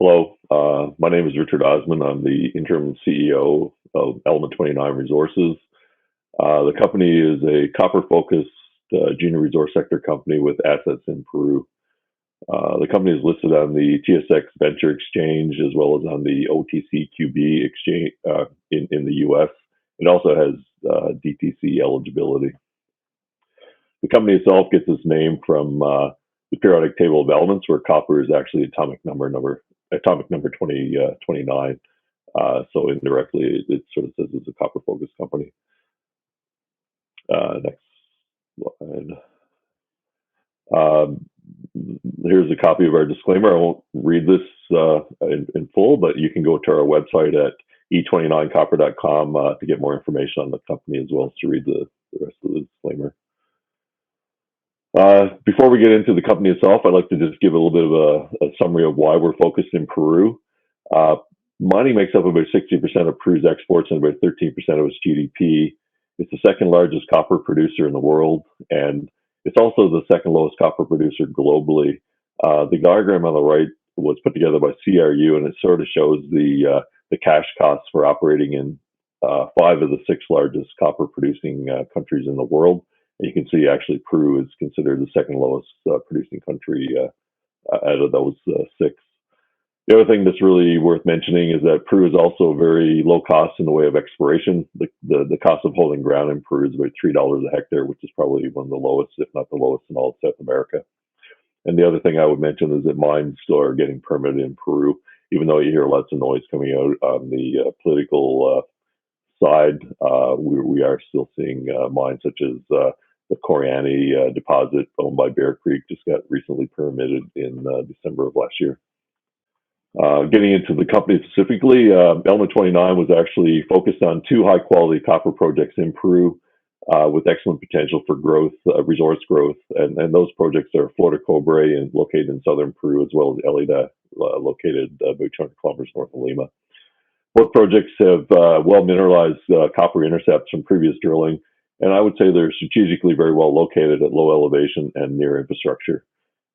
Hello, my name is Richard Osman. I'm the interim CEO of Element 29 Resources. The company is a copper-focused junior resource sector company with assets in Peru. The company is listed on the TSX Venture Exchange as well as on the OTCQB exchange in the US. It also has DTC eligibility. The company itself gets its name from the periodic table of elements, where copper is actually atomic number 29. So indirectly, it sort of says it's a copper-focused company. Next slide. Here's a copy of our disclaimer. I won't read this in full, but you can go to our website at e29copper.com to get more information on the company, as well as to read the rest of the disclaimer. Before we get into the company itself, I'd like to just give a little bit of a summary of why we're focused in Peru. Mining makes up about 60% of Peru's exports and about 13% of its GDP. It's the second largest copper producer in the world, and it's also the second lowest copper producer globally. The diagram on the right was put together by CRU, and it sort of shows the cash costs for operating in 5 of the 6 largest copper producing countries in the world. And you can see actually Peru is considered the second lowest producing country out of those 6. The other thing that's really worth mentioning is that Peru is also very low cost in the way of exploration. The cost of holding ground in Peru is about $3 a hectare, which is probably one of the lowest, if not the lowest, in all of South America. And the other thing I would mention is that mines still are getting permitted in Peru, even though you hear lots of noise coming out on the political side. We are still seeing mines such as the Coriani deposit owned by Bear Creek just got recently permitted in December of last year. Getting into the company specifically, Element 29 was actually focused on 2 high-quality copper projects in Peru with excellent potential for growth, resource growth, and those projects are Flor de Cobre and located in southern Peru, as well as Elida, located about 200 kilometers north of Lima. Both projects have well mineralized copper intercepts from previous drilling, and I would say they're strategically very well located at low elevation and near infrastructure.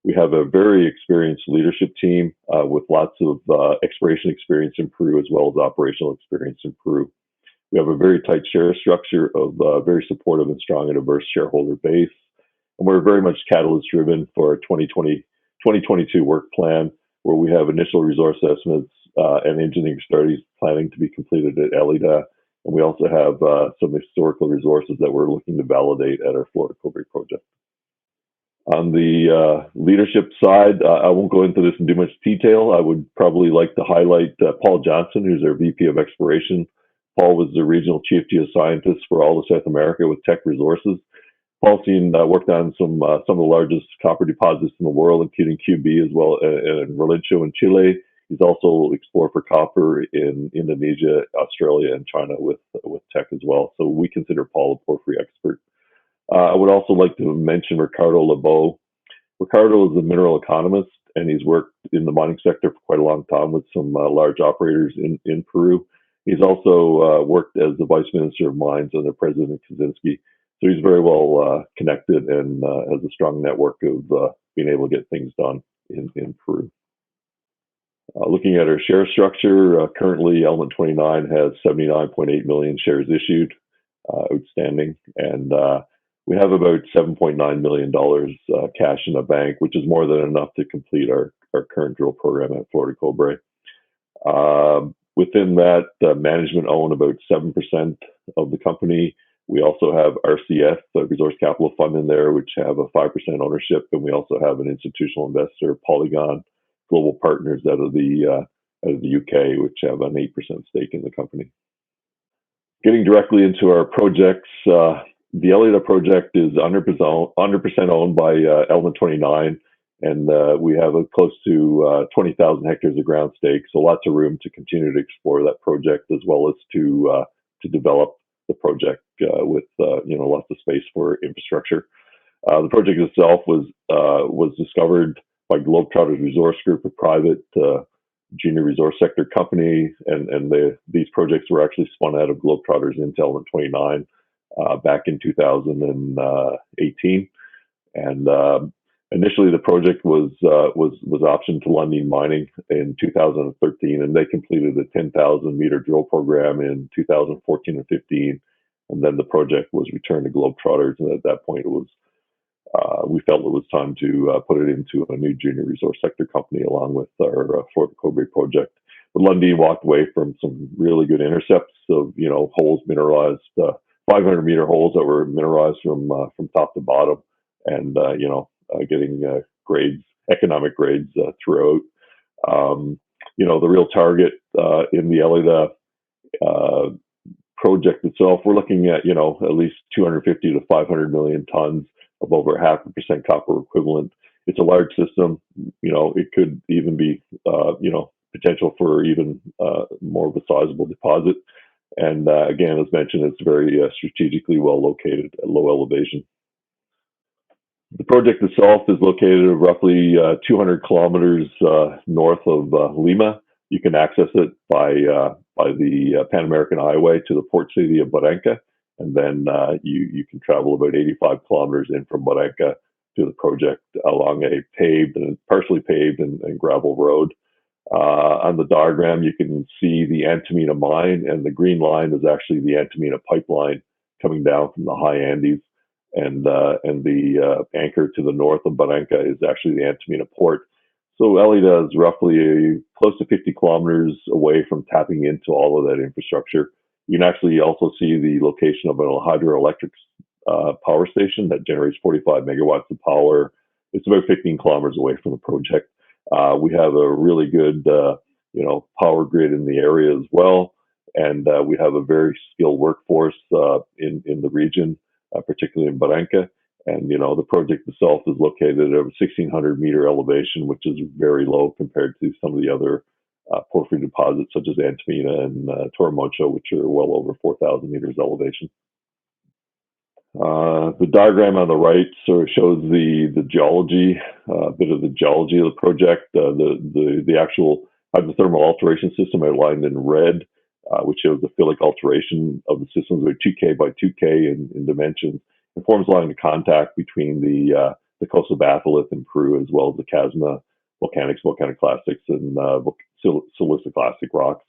We have a very experienced leadership team with lots of exploration experience in Peru, as well as operational experience in Peru. We have a very tight share structure of very supportive and strong and diverse shareholder base. And we're very much catalyst driven for our 2022 work plan, where we have initial resource estimates and engineering studies planning to be completed at Elida. And we also have some historical resources that we're looking to validate at our Flor de Cobre project. On the leadership side, I won't go into this in too much detail. I would probably like to highlight Paul Johnson, who's our VP of Exploration. Paul was the regional chief geoscientist for all of South America with Teck Resources. Paul's worked on some of the largest copper deposits in the world, including QB as well in Relincho in Chile. He's also explored for copper in Indonesia, Australia, and China with Teck as well. So we consider Paul a porphyry expert. I would also like to mention Ricardo Lebeau. Ricardo is a mineral economist, and he's worked in the mining sector for quite a long time with some large operators in Peru. He's also worked as the Vice Minister of Mines under President Kaczynski. So he's very well connected and has a strong network of being able to get things done in Peru. Looking at our share structure, currently Element 29 has 79.8 million shares issued, outstanding, and we have about $7.9 million cash in the bank, which is more than enough to complete our current drill program at Flor de Cobre. Within that, management own about 7% of the company. We also have RCF, the Resource Capital Fund, in there, which have a 5% ownership, and we also have an institutional investor, Polygon Global Partners, out of the UK, which have an 8% stake in the company. Getting directly into our projects, the Elida project is 100% owned by Element 29, and we have close to 20,000 hectares of ground stake, so lots of room to continue to explore that project, as well as to develop the project with lots of space for infrastructure. The project itself was discovered by Globetrotters Resource Group, a private junior resource sector company, and these projects were actually spun out of Globetrotters into Element 29 back in 2018. And Initially, the project was optioned to Lundin Mining in 2013, and they completed a 10,000 meter drill program in 2014 and 15. And then the project was returned to Globetrotters, and at that point, we felt it was time to put it into a new junior resource sector company along with our Flor de Cobre project. But Lundin walked away from some really good intercepts of holes mineralized, 500 meter holes that were mineralized from top to bottom, and getting grades, economic grades throughout. The real target in the Elida project itself, we're looking at at least 250 to 500 million tons of over 0.5% copper equivalent. It's a large system. It could even be potential for even more of a sizable deposit. And again, as mentioned, it's very strategically well located at low elevation. The project itself is located roughly 200 kilometers north of Lima. You can access it by the Pan American Highway to the port city of Barranca, and then you can travel about 85 kilometers in from Barranca to the project along a paved and partially paved and gravel road. On the diagram, you can see the Antamina mine, and the green line is actually the Antamina pipeline coming down from the high Andes. And the anchor to the north of Barranca is actually the Antamina port. So Elida is roughly close to 50 kilometers away from tapping into all of that infrastructure. You can actually also see the location of a hydroelectric power station that generates 45 megawatts of power. It's about 15 kilometers away from the project. We have a really good, power grid in the area as well, and we have a very skilled workforce in the region, particularly in Barranca. And the project itself is located at a 1,600 meter elevation, which is very low compared to some of the other porphyry deposits such as Antamina and Toramoncho, which are well over 4,000 meters elevation. The diagram on the right sort of shows the geology, a bit of the geology of the project. The actual hydrothermal alteration system outlined in red, which shows the phyllic alteration of the systems, about 2K by 2K in dimensions. It forms a line of contact between the coastal batholith in Peru as well as the Casma volcaniclastics, and siliciclastic rocks.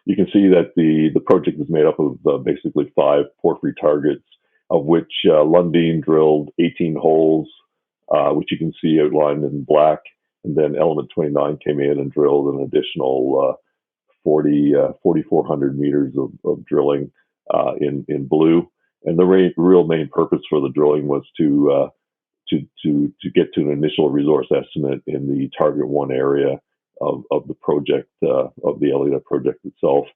You can see that the project is made up of basically 5 porphyry targets, of which Lundin drilled 18 holes, which you can see outlined in black, and then Element 29 came in and drilled an additional 4,400 meters of drilling in blue. And the real main purpose for the drilling was to get to an initial resource estimate in the Target 1 area of the project, of the Elida project itself.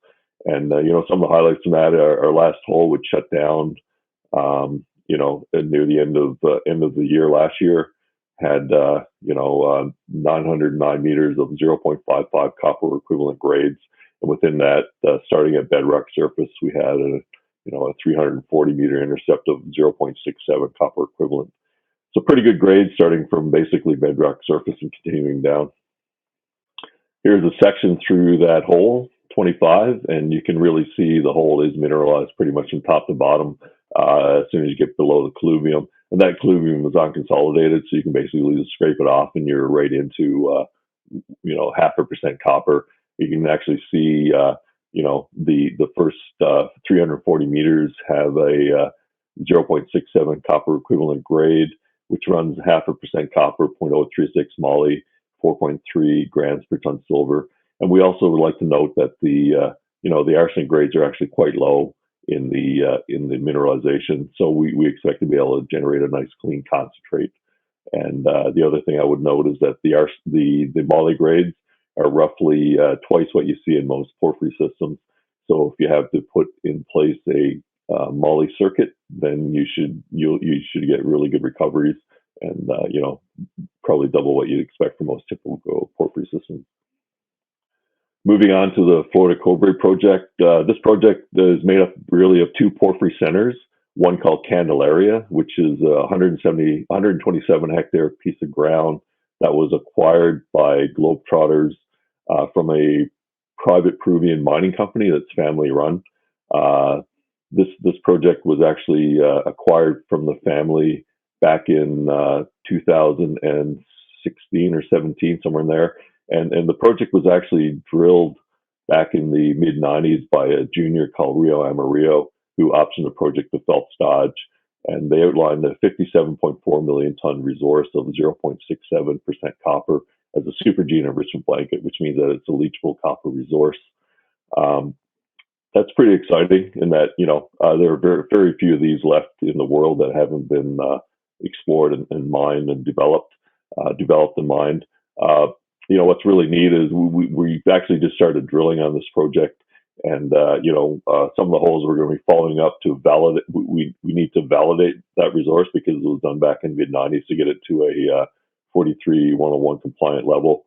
And, some of the highlights from that, our last hole, which shut down, near the end of the year last year, had, 909 meters of 0.55 copper equivalent grades. And within that, starting at bedrock surface, we had a 340 meter intercept of 0.67 copper equivalent. So pretty good grade starting from basically bedrock surface and continuing down. Here's a section through that hole, 25, and you can really see the hole is mineralized pretty much from top to bottom as soon as you get below the colluvium. And that colluvium is unconsolidated, so you can basically just scrape it off and you're right into, 0.5% copper. You can actually see, the first 340 meters have a 0.67 copper equivalent grade, which runs 0.5% copper, 0.036 moly, 4.3 grams per ton silver. And we also would like to note that the arsenic grades are actually quite low in the mineralization. So we expect to be able to generate a nice clean concentrate. And the other thing I would note is that the moly grades are roughly twice what you see in most porphyry systems. So if you have to put in place a moly circuit, then you should get really good recoveries, and probably double what you'd expect from most typical porphyry systems. Moving on to the Flor de Cobre project. This project is made up really of 2 porphyry centers, one called Candelaria, which is a 127 hectare piece of ground that was acquired by Globetrotters from a private Peruvian mining company that's family run. This project was actually acquired from the family back in 2016 or 17, somewhere in there. And the project was actually drilled back in the mid 90s by a junior called Rio Amarillo, who optioned the project to Phelps Dodge. And they outlined a 57.4 million ton resource of 0.67% copper as a supergene enrichment blanket, which means that it's a leachable copper resource. That's pretty exciting in that, there are very, very few of these left in the world that haven't been explored and mined and developed and mined. What's really neat is we've actually just started drilling on this project, and some of the holes we're going to be following up to validate. We need to validate that resource because it was done back in mid 90s to get it to a 43-101 compliant level.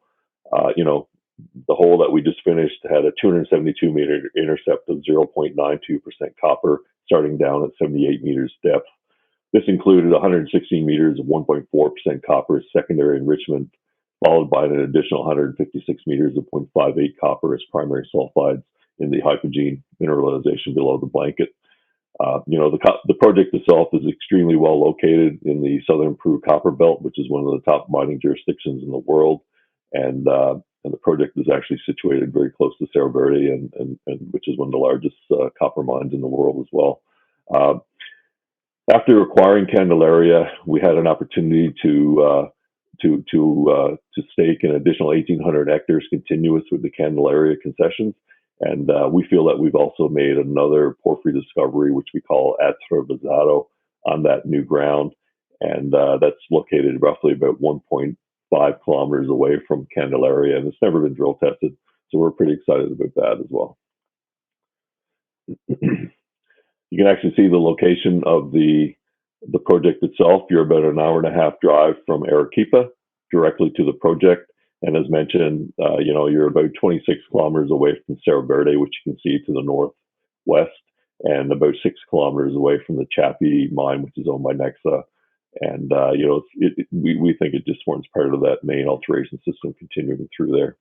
The hole that we just finished had a 272 meter intercept of 0.92% copper, starting down at 78 meters depth. This included 116 meters of 1.4% copper as secondary enrichment, followed by an additional 156 meters of 0.58 copper as primary sulfides in the hypogene mineralization below the blanket. The project itself is extremely well located in the southern Peru copper belt, which is one of the top mining jurisdictions in the world, and the project is actually situated very close to Cerro Verde, and which is one of the largest copper mines in the world as well. After acquiring Candelaria, we had an opportunity to stake an additional 1,800 hectares continuous with the Candelaria concessions. And we feel that we've also made another porphyry discovery, which we call EMTRF, on that new ground. And that's located roughly about 1.5 kilometers away from Candelaria, and it's never been drill tested. So we're pretty excited about that as well. You can actually see the location of the project itself. You're about an hour and a half drive from Arequipa directly to the project. And as mentioned, you're about 26 kilometers away from Cerro Verde, which you can see to the northwest, and about 6 kilometers away from the Chapi mine, which is owned by Nexa. And, we think it just forms part of that main alteration system continuing through there.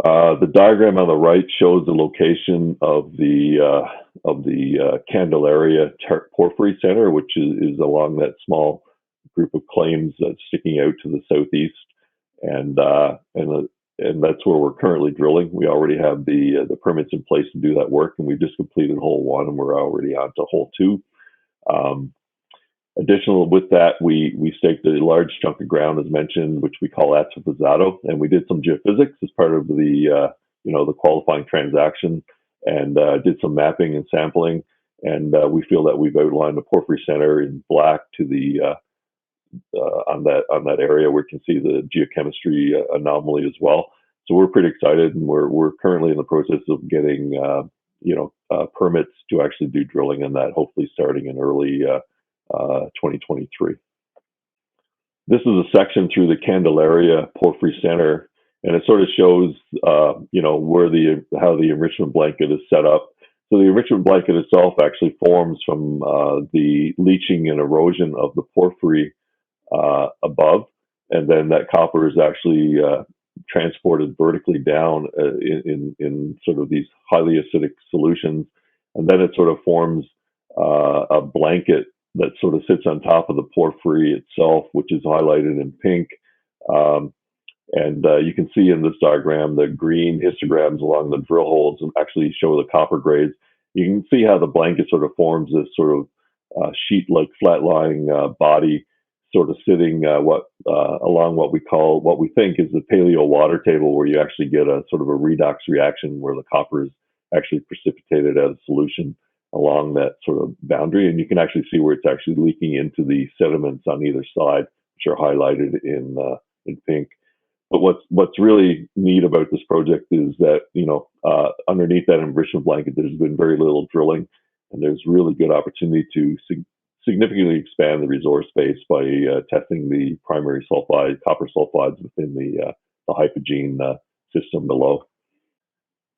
The diagram on the right shows the location of the Candelaria Porphyry Center, which is along that small group of claims that's sticking out to the southeast, and that's where we're currently drilling. We already have the permits in place to do that work, and we've just completed hole 1, and we're already on to hole 2. Additional with that, we staked a large chunk of ground, as mentioned, which we call Atropizado, and we did some geophysics as part of the qualifying transaction, and did some mapping and sampling, and we feel that we've outlined the porphyry center in black to the on that area where you can see the geochemistry anomaly as well. So we're pretty excited, and we're currently in the process of getting permits to actually do drilling in that, hopefully starting in early 2023. This is a section through the Candelaria Porphyry Center, and it sort of shows how the enrichment blanket is set up. So the enrichment blanket itself actually forms from the leaching and erosion of the porphyry above, and then that copper is actually transported vertically down in sort of these highly acidic solutions, and then it sort of forms a blanket that sort of sits on top of the porphyry itself, which is highlighted in pink. And you can see in this diagram the green histograms along the drill holes and actually show the copper grades. You can see how the blanket sort of forms this sort of sheet-like flat-lying body, sort of sitting along what we think is the paleo water table, where you actually get a sort of a redox reaction where the copper is actually precipitated as a solution along that sort of boundary, and you can actually see where it's actually leaking into the sediments on either side, which are highlighted in pink. But what's really neat about this project is that underneath that enrichment blanket, there's been very little drilling, and there's really good opportunity to significantly expand the resource base by testing the primary copper sulfides within the hypogene system below.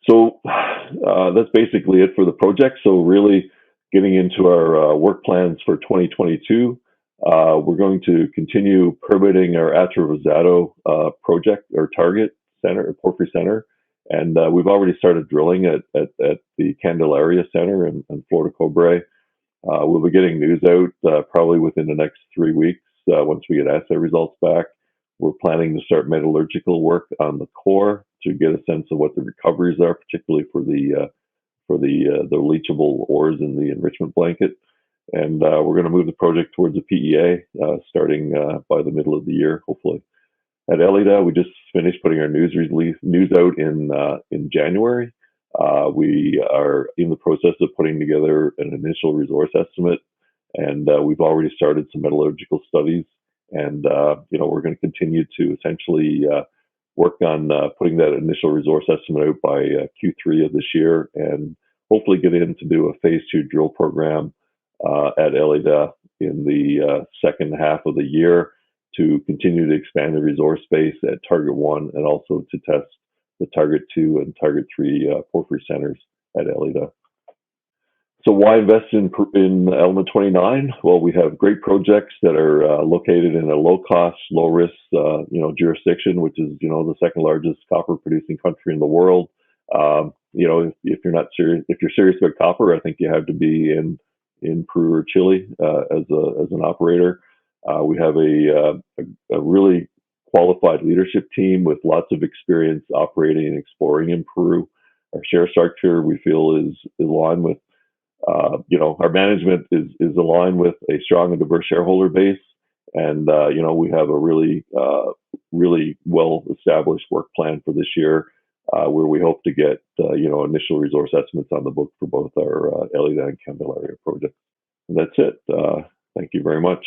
So that's basically it for the project. So really getting into our work plans for 2022, we're going to continue permitting our Atropizado project, or target center, porphyry center, and we've already started drilling at the Candelaria Center and Flor de Cobre. We'll be getting news out probably within the next 3 weeks once we get assay results back. We're planning to start metallurgical work on the core to get a sense of what the recoveries are, particularly for the leachable ores in the enrichment blanket. And we're going to move the project towards a PEA starting by the middle of the year, hopefully. At Elida, we just finished putting our news out in January. We are in the process of putting together an initial resource estimate, and we've already started some metallurgical studies. And we're going to continue to essentially work on putting that initial resource estimate out by Q3 of this year, and hopefully get in to do a phase 2 drill program at Elida in the second half of the year to continue to expand the resource base at Target 1 and also to test the Target 2 and Target 3 porphyry centers at Elida. So why invest in Element 29? Well, we have great projects that are located in a low-cost, low-risk, jurisdiction, which is, the second largest copper-producing country in the world. If you're serious about copper, I think you have to be in Peru or Chile as an operator. We have a really qualified leadership team with lots of experience operating and exploring in Peru. Our share structure, we feel, is aligned with, our management is aligned with a strong and diverse shareholder base. And, we have a really well-established work plan for this year where we hope to get, initial resource estimates on the book for both our Elida and Candelaria projects. And that's it. Thank you very much.